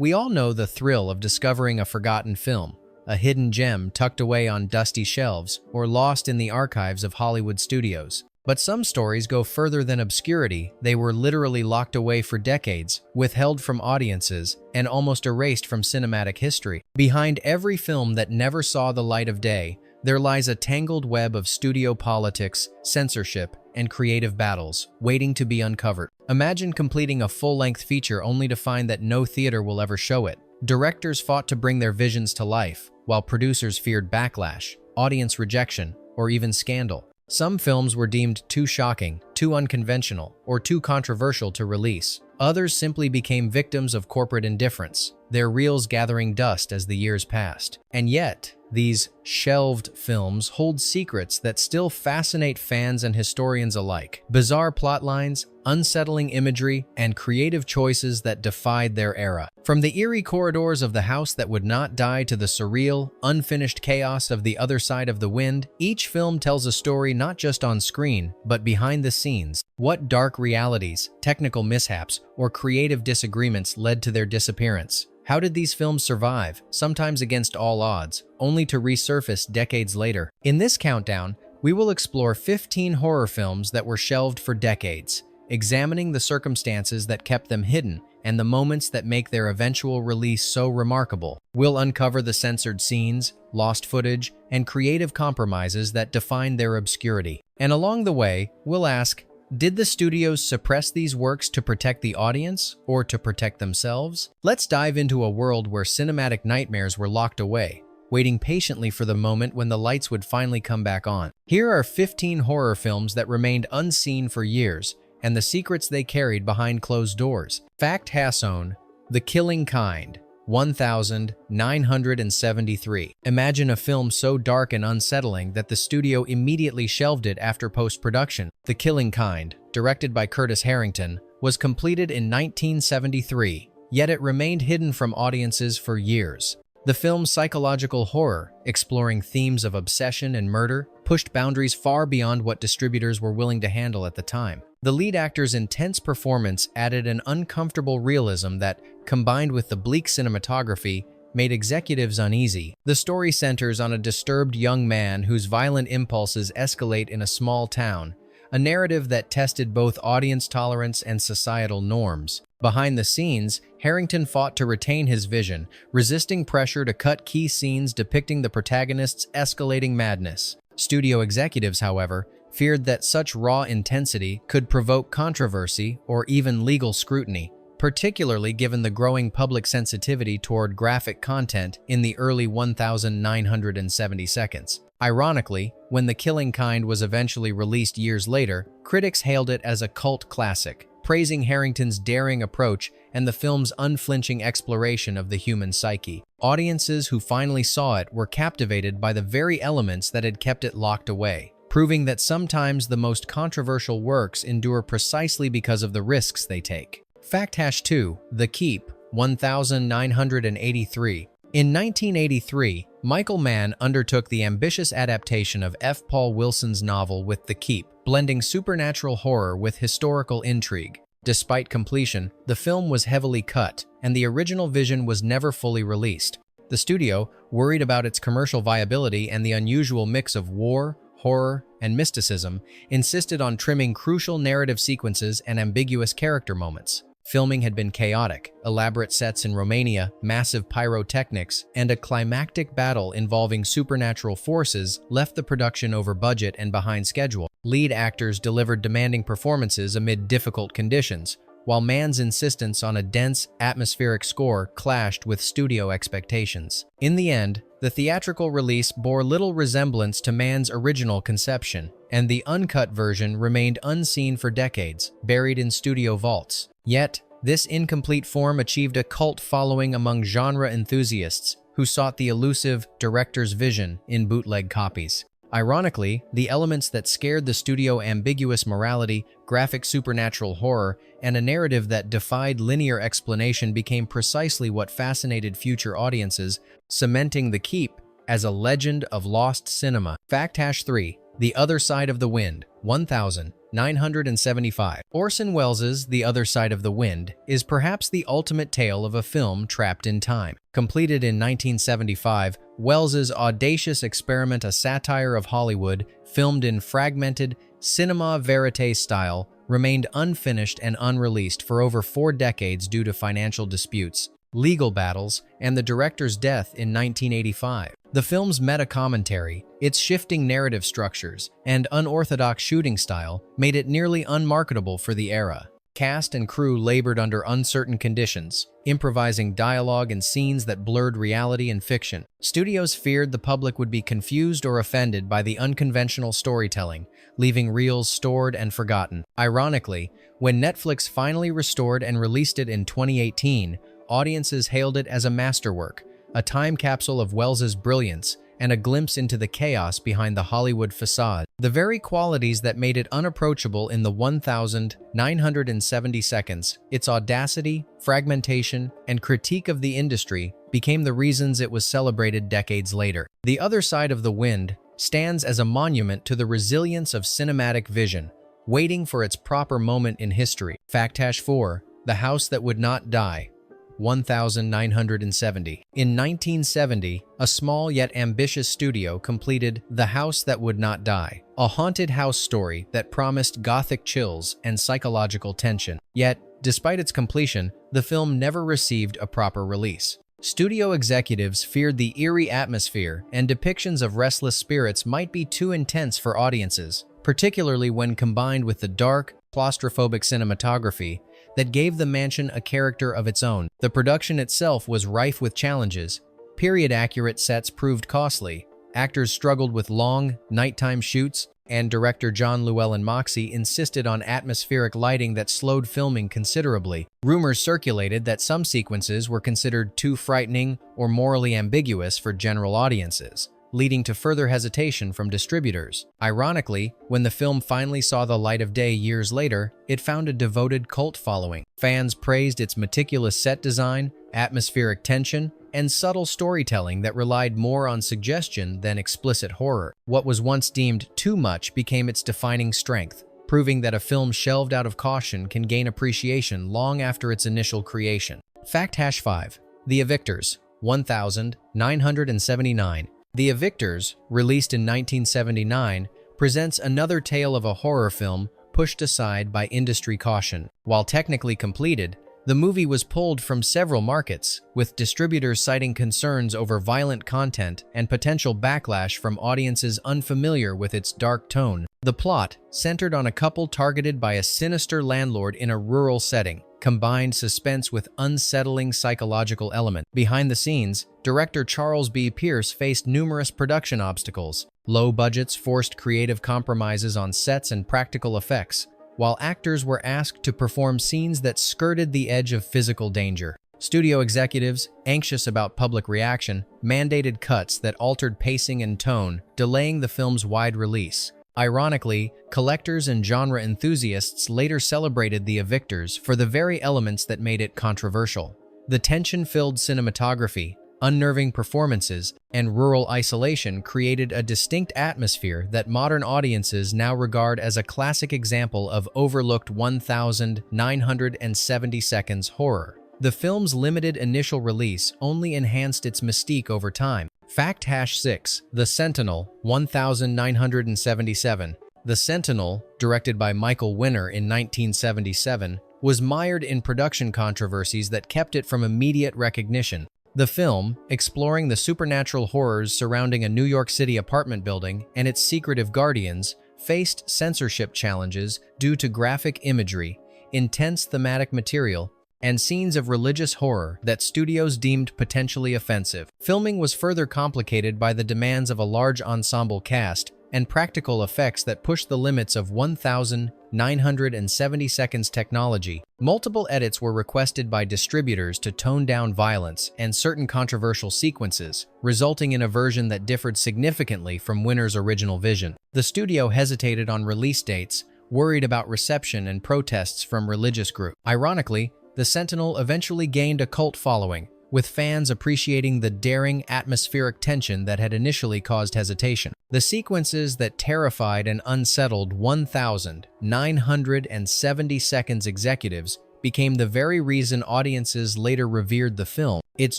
We all know the thrill of discovering a forgotten film, a hidden gem tucked away on dusty shelves or lost in the archives of Hollywood studios. But some stories go further than obscurity. They were literally locked away for decades, withheld from audiences, and almost erased from cinematic history. Behind every film that never saw the light of day, there lies a tangled web of studio politics, censorship, and creative battles, waiting to be uncovered. Imagine completing a full-length feature only to find that no theater will ever show it. Directors fought to bring their visions to life, while producers feared backlash, audience rejection, or even scandal. Some films were deemed too shocking, too unconventional, or too controversial to release. Others simply became victims of corporate indifference, their reels gathering dust as the years passed. And yet, these shelved films hold secrets that still fascinate fans and historians alike. Bizarre plotlines, unsettling imagery, and creative choices that defied their era. From the eerie corridors of the house that would not die to the surreal, unfinished chaos of The Other Side of the Wind, each film tells a story not just on screen, but behind the scenes. What dark realities, technical mishaps, or creative disagreements led to their disappearance? How did these films survive, sometimes against all odds, only to resurface decades later? In this countdown, we will explore 15 horror films that were shelved for decades, examining the circumstances that kept them hidden and the moments that make their eventual release so remarkable. We'll uncover the censored scenes, lost footage, and creative compromises that define their obscurity. And along the way, we'll ask, did the studios suppress these works to protect the audience or to protect themselves? Let's dive into a world where cinematic nightmares were locked away, waiting patiently for the moment when the lights would finally come back on. Here are 15 horror films that remained unseen for years, and the secrets they carried behind closed doors. Fact Hasson, The Killing Kind, 1973. Imagine a film so dark and unsettling that the studio immediately shelved it after post-production. The Killing Kind, directed by Curtis Harrington, was completed in 1973, yet it remained hidden from audiences for years. The film's psychological horror, exploring themes of obsession and murder, pushed boundaries far beyond what distributors were willing to handle at the time. The lead actor's intense performance added an uncomfortable realism that, combined with the bleak cinematography, made executives uneasy. The story centers on a disturbed young man whose violent impulses escalate in a small town, a narrative that tested both audience tolerance and societal norms. Behind the scenes, Harrington fought to retain his vision, resisting pressure to cut key scenes depicting the protagonist's escalating madness. Studio executives, however, feared that such raw intensity could provoke controversy or even legal scrutiny, particularly given the growing public sensitivity toward graphic content in the early 1970 seconds. Ironically, when The Killing Kind was eventually released years later, critics hailed it as a cult classic, praising Harrington's daring approach and the film's unflinching exploration of the human psyche. Audiences who finally saw it were captivated by the very elements that had kept it locked away, proving that sometimes the most controversial works endure precisely because of the risks they take. Fact Hash 2, The Keep, 1983. In 1983, Michael Mann undertook the ambitious adaptation of F. Paul Wilson's novel with The Keep, blending supernatural horror with historical intrigue. Despite completion, the film was heavily cut, and the original vision was never fully released. The studio, worried about its commercial viability and the unusual mix of war, horror, and mysticism, insisted on trimming crucial narrative sequences and ambiguous character moments. Filming had been chaotic, elaborate sets in Romania, massive pyrotechnics, and a climactic battle involving supernatural forces left the production over budget and behind schedule. Lead actors delivered demanding performances amid difficult conditions, while Mann's insistence on a dense, atmospheric score clashed with studio expectations. In the end, the theatrical release bore little resemblance to Mann's original conception, and the uncut version remained unseen for decades, buried in studio vaults. Yet, this incomplete form achieved a cult following among genre enthusiasts who sought the elusive director's vision in bootleg copies. Ironically, the elements that scared the studio, ambiguous morality, graphic supernatural horror, and a narrative that defied linear explanation, became precisely what fascinated future audiences, cementing The Keep as a legend of lost cinema. Fact Hash 3, The Other Side of the Wind, 1980. 975. Orson Welles' The Other Side of the Wind is perhaps the ultimate tale of a film trapped in time. Completed in 1975, Welles' audacious experiment, a satire of Hollywood, filmed in fragmented cinema verite style, remained unfinished and unreleased for over 4 decades due to financial disputes, legal battles, and the director's death in 1985. The film's meta-commentary, its shifting narrative structures, and unorthodox shooting style made it nearly unmarketable for the era. Cast and crew labored under uncertain conditions, improvising dialogue and scenes that blurred reality and fiction. Studios feared the public would be confused or offended by the unconventional storytelling, leaving reels stored and forgotten. Ironically, when Netflix finally restored and released it in 2018, audiences hailed it as a masterwork, a time capsule of Welles' brilliance, and a glimpse into the chaos behind the Hollywood facade. The very qualities that made it unapproachable in the 1,970 seconds, its audacity, fragmentation, and critique of the industry, became the reasons it was celebrated decades later. The Other Side of the Wind stands as a monument to the resilience of cinematic vision, waiting for its proper moment in history. Fact-4, The House That Would Not Die, 1970. In 1970, a small yet ambitious studio completed The House That Would Not Die, a haunted house story that promised gothic chills and psychological tension. Yet, despite its completion, the film never received a proper release. Studio executives feared the eerie atmosphere and depictions of restless spirits might be too intense for audiences, particularly when combined with the dark, claustrophobic cinematography that gave the mansion a character of its own. The production itself was rife with challenges. Period-accurate sets proved costly, actors struggled with long, nighttime shoots, and director John Llewellyn Moxey insisted on atmospheric lighting that slowed filming considerably. Rumors circulated that some sequences were considered too frightening or morally ambiguous for general audiences, leading to further hesitation from distributors. Ironically, when the film finally saw the light of day years later, it found a devoted cult following. Fans praised its meticulous set design, atmospheric tension, and subtle storytelling that relied more on suggestion than explicit horror. What was once deemed too much became its defining strength, proving that a film shelved out of caution can gain appreciation long after its initial creation. Fact-5, The Evictors, 1979. The Evictors, released in 1979, presents another tale of a horror film pushed aside by industry caution. While technically completed, the movie was pulled from several markets, with distributors citing concerns over violent content and potential backlash from audiences unfamiliar with its dark tone. The plot, centered on a couple targeted by a sinister landlord in a rural setting, combined suspense with unsettling psychological element. Behind the scenes, director Charles B. Pierce faced numerous production obstacles. Low budgets forced creative compromises on sets and practical effects, while actors were asked to perform scenes that skirted the edge of physical danger. Studio executives, anxious about public reaction, mandated cuts that altered pacing and tone, delaying the film's wide release. Ironically, collectors and genre enthusiasts later celebrated The Evictors for the very elements that made it controversial. The tension-filled cinematography, unnerving performances, and rural isolation created a distinct atmosphere that modern audiences now regard as a classic example of overlooked 1,970 seconds horror. The film's limited initial release only enhanced its mystique over time. Fact-6, The Sentinel, 1977. The Sentinel, directed by Michael Winner in 1977, was mired in production controversies that kept it from immediate recognition. The film, exploring the supernatural horrors surrounding a New York City apartment building and its secretive guardians, faced censorship challenges due to graphic imagery, intense thematic material, and scenes of religious horror that studios deemed potentially offensive. Filming was further complicated by the demands of a large ensemble cast and practical effects that pushed the limits of 1,970 seconds technology. Multiple edits were requested by distributors to tone down violence and certain controversial sequences, resulting in a version that differed significantly from Winner's original vision. The studio hesitated on release dates, worried about reception and protests from religious groups. Ironically, The Sentinel eventually gained a cult following, with fans appreciating the daring atmospheric tension that had initially caused hesitation. The sequences that terrified and unsettled 1,970 seconds executives became the very reason audiences later revered the film. Its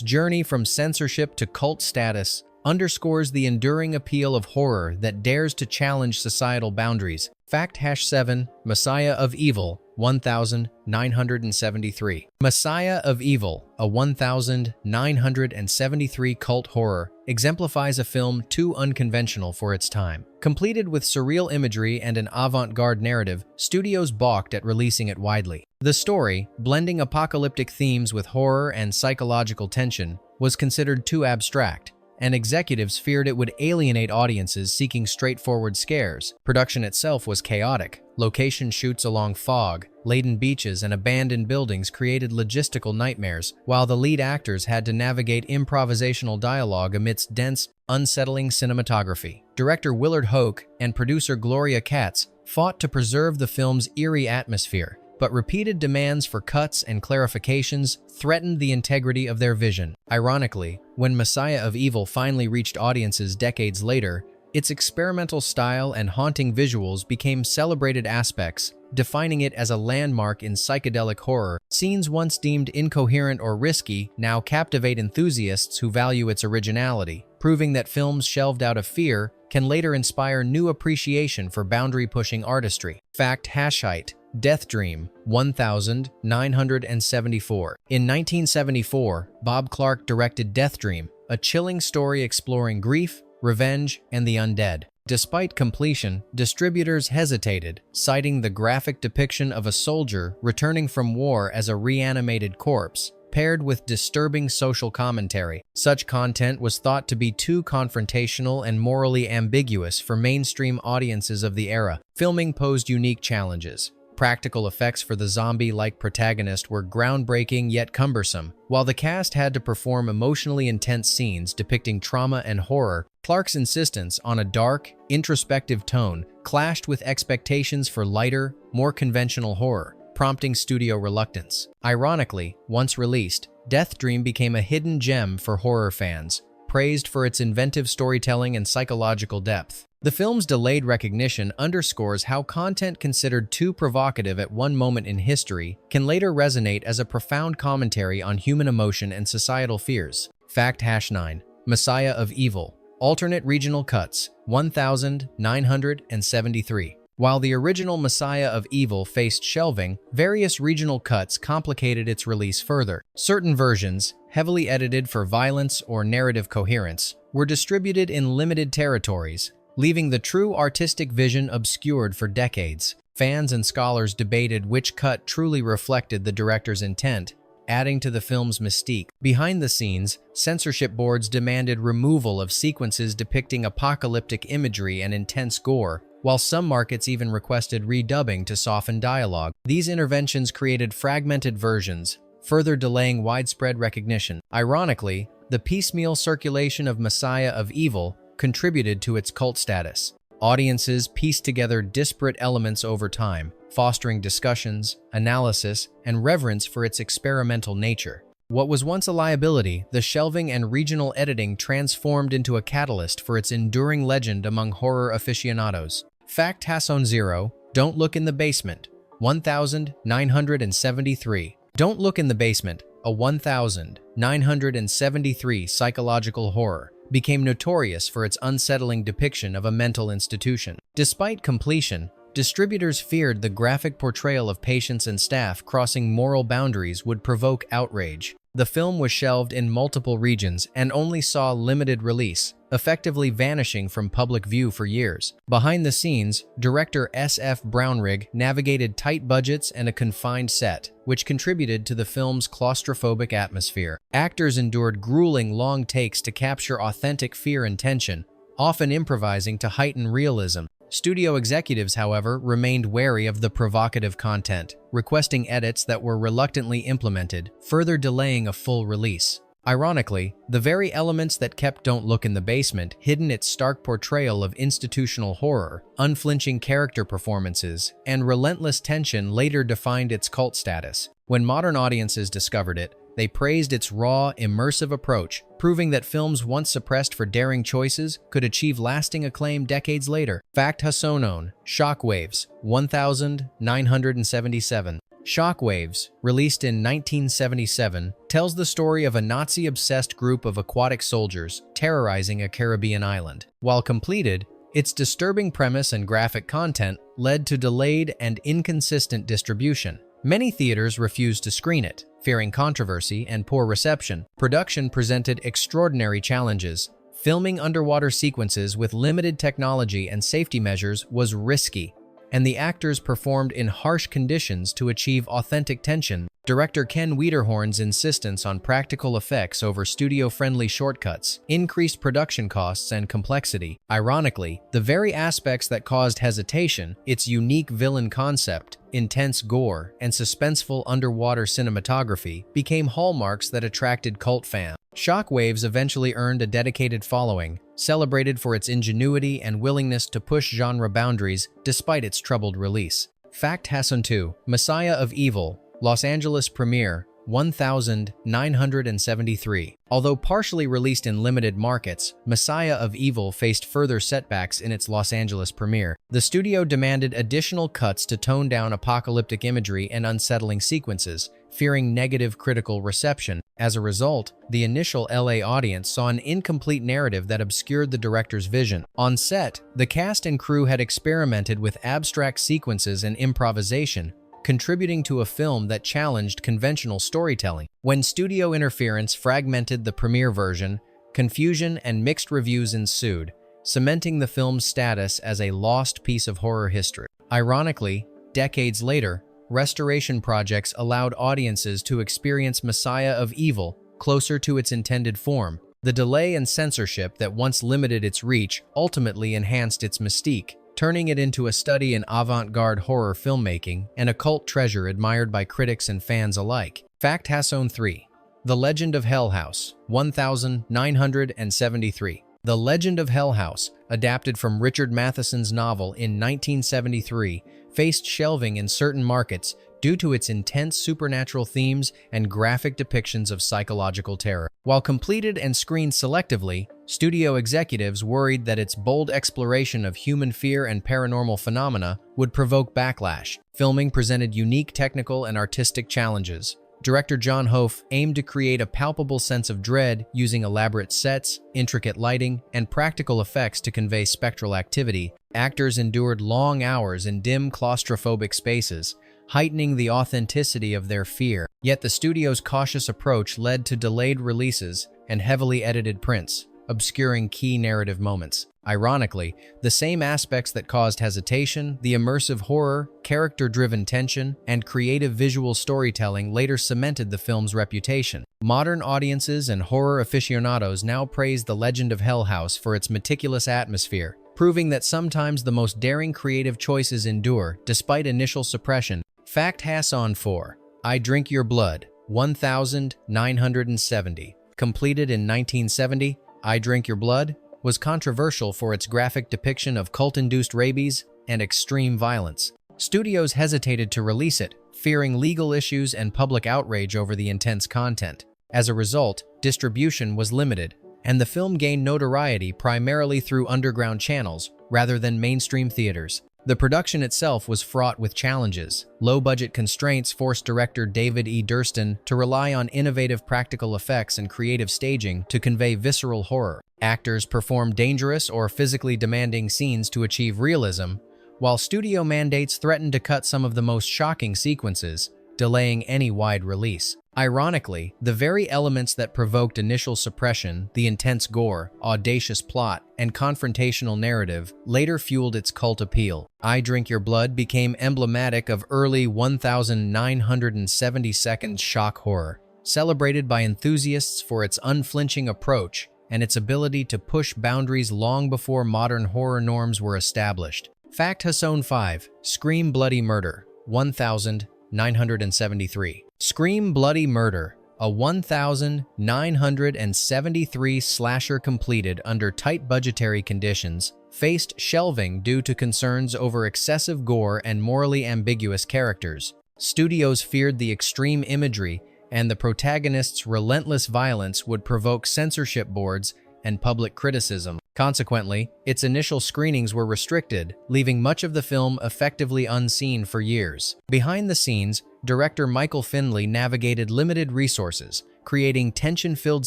journey from censorship to cult status underscores the enduring appeal of horror that dares to challenge societal boundaries. Fact #7 Messiah of Evil 1973. Messiah of Evil, a 1973 cult horror, exemplifies a film too unconventional for its time. Completed with surreal imagery and an avant-garde narrative, studios balked at releasing it widely. The story, blending apocalyptic themes with horror and psychological tension, was considered too abstract, and executives feared it would alienate audiences seeking straightforward scares. Production itself was chaotic. Location shoots along fog-laden beaches and abandoned buildings created logistical nightmares, while the lead actors had to navigate improvisational dialogue amidst dense, unsettling cinematography. Director Willard Hoke and producer Gloria Katz fought to preserve the film's eerie atmosphere, but repeated demands for cuts and clarifications threatened the integrity of their vision. Ironically, when Messiah of Evil finally reached audiences decades later, its experimental style and haunting visuals became celebrated aspects, defining it as a landmark in psychedelic horror. Scenes once deemed incoherent or risky now captivate enthusiasts who value its originality, proving that films shelved out of fear can later inspire new appreciation for boundary-pushing artistry. Fact #8 Death Dream 1974. In 1974, Bob Clark directed Death Dream, a chilling story exploring grief, revenge, and the undead. Despite completion, distributors hesitated, citing the graphic depiction of a soldier returning from war as a reanimated corpse, paired with disturbing social commentary. Such content was thought to be too confrontational and morally ambiguous for mainstream audiences of the era. Filming posed unique challenges. Practical effects for the zombie-like protagonist were groundbreaking yet cumbersome. While the cast had to perform emotionally intense scenes depicting trauma and horror, Clark's insistence on a dark, introspective tone clashed with expectations for lighter, more conventional horror, prompting studio reluctance. Ironically, once released, Death Dream became a hidden gem for horror fans, praised for its inventive storytelling and psychological depth. The film's delayed recognition underscores how content considered too provocative at one moment in history can later resonate as a profound commentary on human emotion and societal fears. Fact #9 Messiah of Evil, alternate regional cuts 1973. While the original Messiah of Evil faced shelving, various regional cuts complicated its release further. Certain versions, heavily edited for violence or narrative coherence, were distributed in limited territories, leaving the true artistic vision obscured for decades. Fans and scholars debated which cut truly reflected the director's intent, adding to the film's mystique. Behind the scenes, censorship boards demanded removal of sequences depicting apocalyptic imagery and intense gore, while some markets even requested redubbing to soften dialogue. These interventions created fragmented versions, further delaying widespread recognition. Ironically, the piecemeal circulation of Messiah of Evil contributed to its cult status. Audiences pieced together disparate elements over time, fostering discussions, analysis, and reverence for its experimental nature. What was once a liability, the shelving and regional editing transformed into a catalyst for its enduring legend among horror aficionados. Fact #0 Don't Look in the Basement 1973. Don't Look in the Basement, a 1973 psychological horror, became notorious for its unsettling depiction of a mental institution. Despite completion, distributors feared the graphic portrayal of patients and staff crossing moral boundaries would provoke outrage. The film was shelved in multiple regions and only saw limited release, effectively vanishing from public view for years. Behind the scenes, director S.F. Brownrigg navigated tight budgets and a confined set, which contributed to the film's claustrophobic atmosphere. Actors endured grueling long takes to capture authentic fear and tension, often improvising to heighten realism. Studio executives, however, remained wary of the provocative content, requesting edits that were reluctantly implemented, further delaying a full release. Ironically, the very elements that kept Don't Look in the Basement hidden its stark portrayal of institutional horror, unflinching character performances, and relentless tension later defined its cult status. When modern audiences discovered it, They praised its raw, immersive approach, proving that films once suppressed for daring choices could achieve lasting acclaim decades later. Fact Hassonon, Shockwaves, 1977. Shockwaves, released in 1977, tells the story of a Nazi-obsessed group of aquatic soldiers terrorizing a Caribbean island. While completed, its disturbing premise and graphic content led to delayed and inconsistent distribution. Many theaters refused to screen it, fearing controversy and poor reception. Production presented extraordinary challenges. Filming underwater sequences with limited technology and safety measures was risky, and the actors performed in harsh conditions to achieve authentic tension. Director Ken Wiederhorn's insistence on practical effects over studio-friendly shortcuts increased production costs and complexity. Ironically, the very aspects that caused hesitation, its unique villain concept, intense gore, and suspenseful underwater cinematography, became hallmarks that attracted cult fans. Shockwaves eventually earned a dedicated following, celebrated for its ingenuity and willingness to push genre boundaries despite its troubled release. Fact Hasson 2, Messiah of Evil, Los Angeles premiere, 1973. Although partially released in limited markets, Messiah of Evil faced further setbacks in its Los Angeles premiere. The studio demanded additional cuts to tone down apocalyptic imagery and unsettling sequences, fearing negative critical reception. As a result, the initial LA audience saw an incomplete narrative that obscured the director's vision. On set, the cast and crew had experimented with abstract sequences and improvisation, contributing to a film that challenged conventional storytelling. When studio interference fragmented the premiere version, confusion and mixed reviews ensued, cementing the film's status as a lost piece of horror history. Ironically, decades later, restoration projects allowed audiences to experience Messiah of Evil closer to its intended form. The delay and censorship that once limited its reach ultimately enhanced its mystique, turning it into a study in avant-garde horror filmmaking and a cult treasure admired by critics and fans alike. Fact Hasson 3, The Legend of Hell House, 1973. The Legend of Hell House, adapted from Richard Matheson's novel in 1973, faced shelving in certain markets due to its intense supernatural themes and graphic depictions of psychological terror. While completed and screened selectively, studio executives worried that its bold exploration of human fear and paranormal phenomena would provoke backlash. Filming presented unique technical and artistic challenges. Director John Hofe aimed to create a palpable sense of dread using elaborate sets, intricate lighting, and practical effects to convey spectral activity. Actors endured long hours in dim, claustrophobic spaces, heightening the authenticity of their fear. Yet the studio's cautious approach led to delayed releases and heavily edited prints, obscuring key narrative moments. Ironically, the same aspects that caused hesitation, the immersive horror, character-driven tension, and creative visual storytelling later cemented the film's reputation. Modern audiences and horror aficionados now praise The Legend of Hell House for its meticulous atmosphere, proving that sometimes the most daring creative choices endure despite initial suppression. Fact Hasson 4, I Drink Your Blood, 1970. Completed in 1970, I Drink Your Blood was controversial for its graphic depiction of cult-induced rabies and extreme violence. Studios hesitated to release it, fearing legal issues and public outrage over the intense content. As a result, distribution was limited, and the film gained notoriety primarily through underground channels rather than mainstream theaters. The production itself was fraught with challenges. Low-budget constraints forced director David E. Durston to rely on innovative practical effects and creative staging to convey visceral horror. Actors performed dangerous or physically demanding scenes to achieve realism, while studio mandates threatened to cut some of the most shocking sequences, delaying any wide release. Ironically, the very elements that provoked initial suppression, the intense gore, audacious plot, and confrontational narrative, later fueled its cult appeal. I Drink Your Blood became emblematic of early 1972 shock horror, celebrated by enthusiasts for its unflinching approach and its ability to push boundaries long before modern horror norms were established. Fact Hasson 5, Scream Bloody Murder, 1973. Scream Bloody Murder, a 1973 slasher completed under tight budgetary conditions, faced shelving due to concerns over excessive gore and morally ambiguous characters. Studios feared the extreme imagery and the protagonist's relentless violence would provoke censorship boards and public criticism. Consequently, its initial screenings were restricted, leaving much of the film effectively unseen for years. Behind the scenes, director Michael Findlay navigated limited resources, creating tension-filled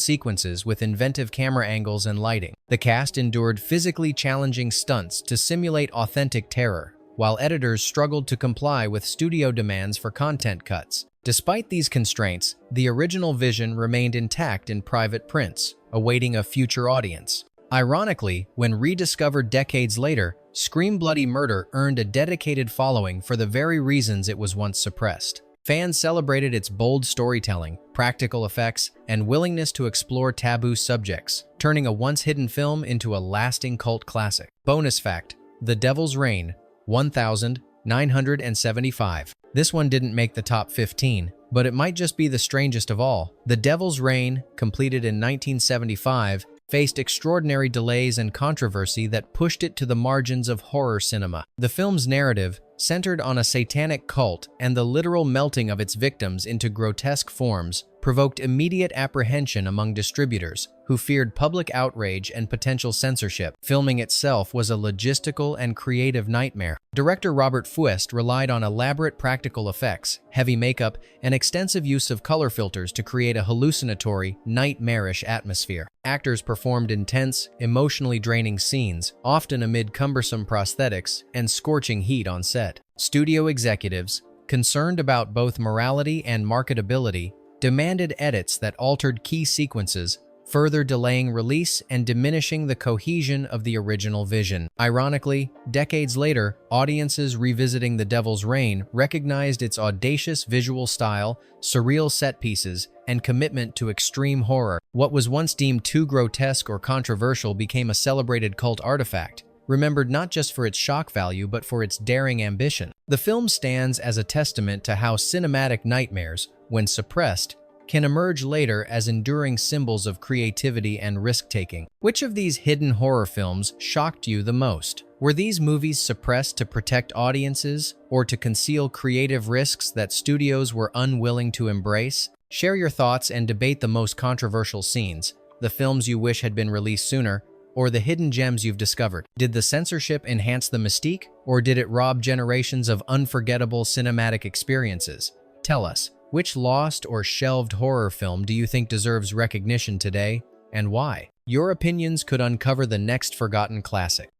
sequences with inventive camera angles and lighting. The cast endured physically challenging stunts to simulate authentic terror, while editors struggled to comply with studio demands for content cuts. Despite these constraints, the original vision remained intact in private prints, awaiting a future audience. Ironically, when rediscovered decades later, Scream Bloody Murder earned a dedicated following for the very reasons it was once suppressed. Fans celebrated its bold storytelling, practical effects, and willingness to explore taboo subjects, turning a once-hidden film into a lasting cult classic. Bonus fact: The Devil's Reign, 1975. This one didn't make the top 15, but it might just be the strangest of all. The Devil's Reign, completed in 1975, faced extraordinary delays and controversy that pushed it to the margins of horror cinema. The film's narrative, centered on a satanic cult and the literal melting of its victims into grotesque forms, provoked immediate apprehension among distributors, who feared public outrage and potential censorship. Filming itself was a logistical and creative nightmare. Director Robert Fuest relied on elaborate practical effects, heavy makeup, and extensive use of color filters to create a hallucinatory, nightmarish atmosphere. Actors performed intense, emotionally draining scenes, often amid cumbersome prosthetics and scorching heat on set. Studio executives, concerned about both morality and marketability, demanded edits that altered key sequences, further delaying release and diminishing the cohesion of the original vision. Ironically, decades later, audiences revisiting The Devil's Reign recognized its audacious visual style, surreal set pieces, and commitment to extreme horror. What was once deemed too grotesque or controversial became a celebrated cult artifact, remembered not just for its shock value but for its daring ambition. The film stands as a testament to how cinematic nightmares, when suppressed, can emerge later as enduring symbols of creativity and risk-taking. Which of these hidden horror films shocked you the most? Were these movies suppressed to protect audiences or to conceal creative risks that studios were unwilling to embrace? Share your thoughts and debate the most controversial scenes, the films you wish had been released sooner, or the hidden gems you've discovered. Did the censorship enhance the mystique, or did it rob generations of unforgettable cinematic experiences? Tell us, which lost or shelved horror film do you think deserves recognition today, and why? Your opinions could uncover the next forgotten classic.